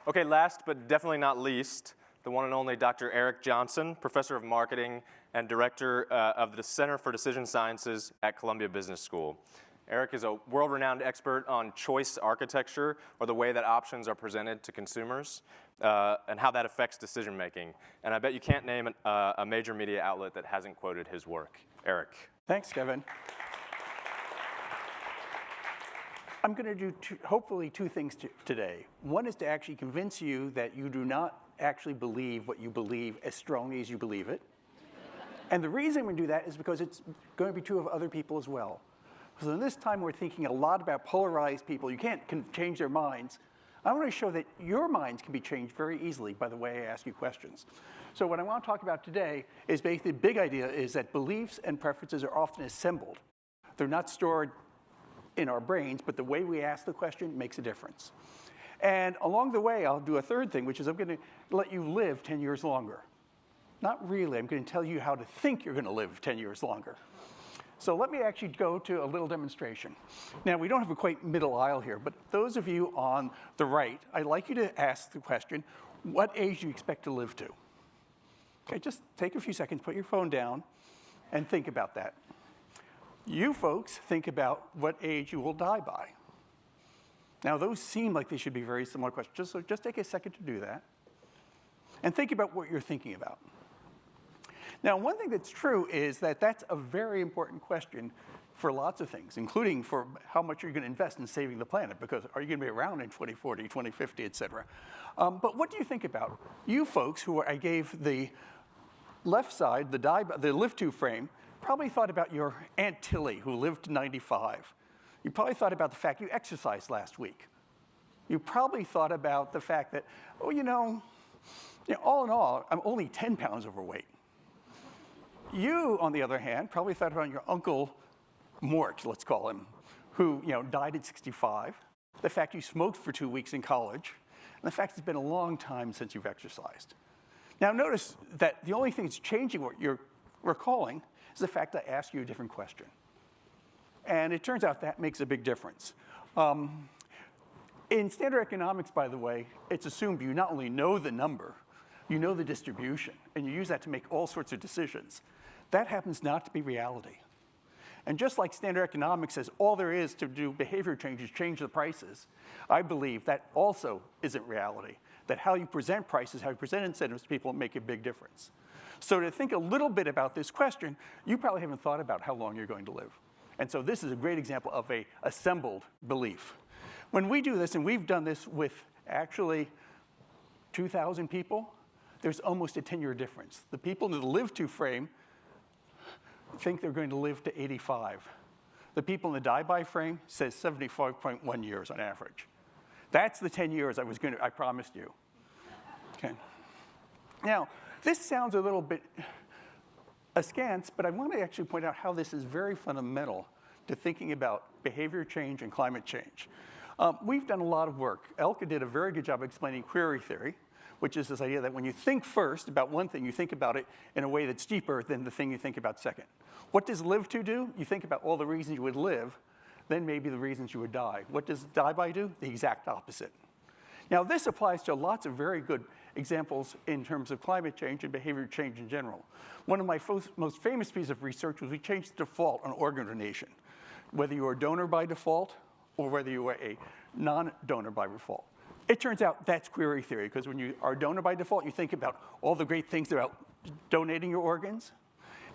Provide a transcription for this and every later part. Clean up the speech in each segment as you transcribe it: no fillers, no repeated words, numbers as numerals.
Okay, last but definitely not least, the one and only Dr. Eric Johnson, Professor of Marketing and Director of the Center for Decision Sciences at Columbia Business School. Eric is a world-renowned expert on choice architecture, or the way that options are presented to consumers, and how that affects decision-making. And I bet you can't name a major media outlet that hasn't quoted his work. Eric. Thanks, Kevin. I'm going to do hopefully two things today. One is to actually convince you that you do not actually believe what you believe as strongly as you believe it. And the reason we do that is because it's going to be true of other people as well. So in this time we're thinking a lot about polarized people. You can't change their minds. I want to show that your minds can be changed very easily by the way I ask you questions. So what I want to talk about today is basically the big idea is that beliefs and preferences are often assembled. They're not stored in our brains, but the way we ask the question makes a difference. And along the way, I'll do a third thing, which is I'm going to let you live 10 years longer. Not really. I'm going to tell you how to think you're going to live 10 years longer. So let me actually go to a little demonstration. Now, we don't have a quite middle aisle here, but those of you on the right, I'd like you to ask the question, what age do you expect to live to? Okay, just take a few seconds, put your phone down, and think about that. You folks think about what age you will die by. Now, those seem like they should be very similar questions, so just take a second to do that. And think about what you're thinking about. Now, one thing that's true is that that's a very important question for lots of things, including for how much you're going to invest in saving the planet, because are you going to be around in 2040, 2050, et cetera? But what do you think about? You folks who I gave the left side, the live-to frame, probably thought about your Aunt Tilly, who lived to 95. You probably thought about the fact you exercised last week. You probably thought about the fact that, oh, all in all, I'm only 10 pounds overweight. You, on the other hand, probably thought about your Uncle Mort, let's call him, who died at 65, the fact you smoked for 2 weeks in college, and the fact it's been a long time since you've exercised. Now, notice that the only thing that's changing what you're recalling is the fact that I asked you a different question. And it turns out that makes a big difference. In standard economics, by the way, it's assumed you not only know the number, you know the distribution, and you use that to make all sorts of decisions. That happens not to be reality. And just like standard economics says all there is to do behavior change is change the prices, I believe that also isn't reality, that how you present prices, how you present incentives to people make a big difference. So to think a little bit about this question, you probably haven't thought about how long you're going to live. And so this is a great example of a assembled belief. When we do this, and we've done this with actually 2,000 people, there's almost a 10-year difference. The people in the live-to frame think they're going to live to 85. The people in the die-by frame says 75.1 years on average. That's the 10 years I promised you. Okay. Now, this sounds a little bit askance, but I want to actually point out how this is very fundamental to thinking about behavior change and climate change. We've done a lot of work. Elke did a very good job explaining query theory, which is this idea that when you think first about one thing, you think about it in a way that's deeper than the thing you think about second. What does live to do? You think about all the reasons you would live, then maybe the reasons you would die. What does die by do? The exact opposite. Now, this applies to lots of very good examples in terms of climate change and behavior change in general. One of my most famous pieces of research was we changed the default on organ donation, whether you are a donor by default or whether you are a non-donor by default. It turns out that's query theory, because when you are a donor by default, you think about all the great things about donating your organs.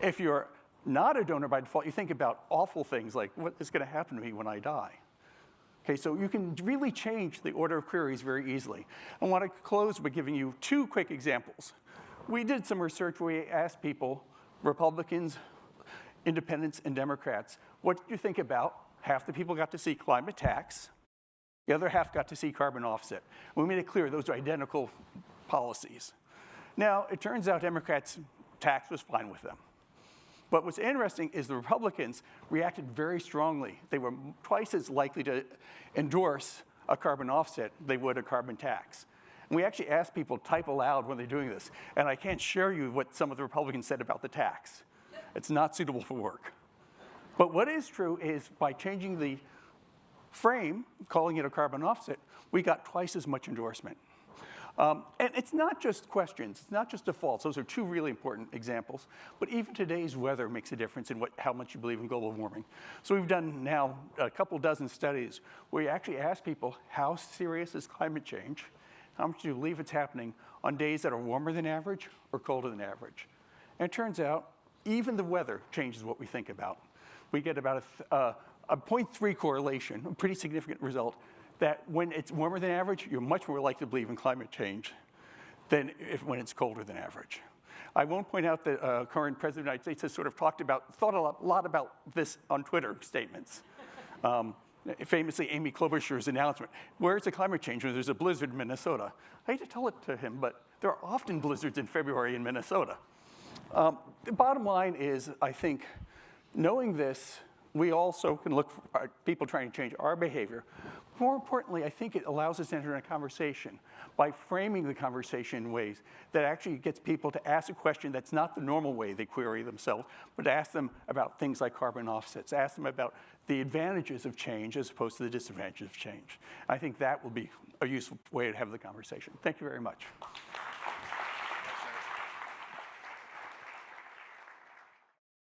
If you're not a donor by default, you think about awful things like what is going to happen to me when I die. Okay, so you can really change the order of queries very easily. I want to close by giving you two quick examples. We did some research where we asked people, Republicans, independents, and Democrats, what did you think about? Half the people got to see climate tax. The other half got to see carbon offset. We made it clear those are identical policies. Now, it turns out Democrats' tax was fine with them. But what's interesting is the Republicans reacted very strongly. They were twice as likely to endorse a carbon offset they would a carbon tax. And we actually asked people to type aloud when they're doing this. And I can't share you what some of the Republicans said about the tax. It's not suitable for work. But what is true is by changing the frame, calling it a carbon offset, we got twice as much endorsement. And it's not just questions, it's not just defaults. Those are two really important examples. But even today's weather makes a difference in how much you believe in global warming. So we've done now a couple dozen studies where you actually ask people, how serious is climate change? How much do you believe it's happening on days that are warmer than average or colder than average? And it turns out, even the weather changes what we think about. We get about a 0.3 correlation, a pretty significant result, that when it's warmer than average, you're much more likely to believe in climate change than when it's colder than average. I won't point out that current President of the United States has sort of thought a lot about this on Twitter statements. Famously, Amy Klobuchar's announcement, where's the climate change when there's a blizzard in Minnesota? I hate to tell it to him, but there are often blizzards in February in Minnesota. The bottom line is, I think, knowing this, we also can look for people trying to change our behavior. More importantly, I think it allows us to enter in a conversation by framing the conversation in ways that actually gets people to ask a question that's not the normal way they query themselves, but to ask them about things like carbon offsets, ask them about the advantages of change as opposed to the disadvantages of change. I think that will be a useful way to have the conversation. Thank you very much.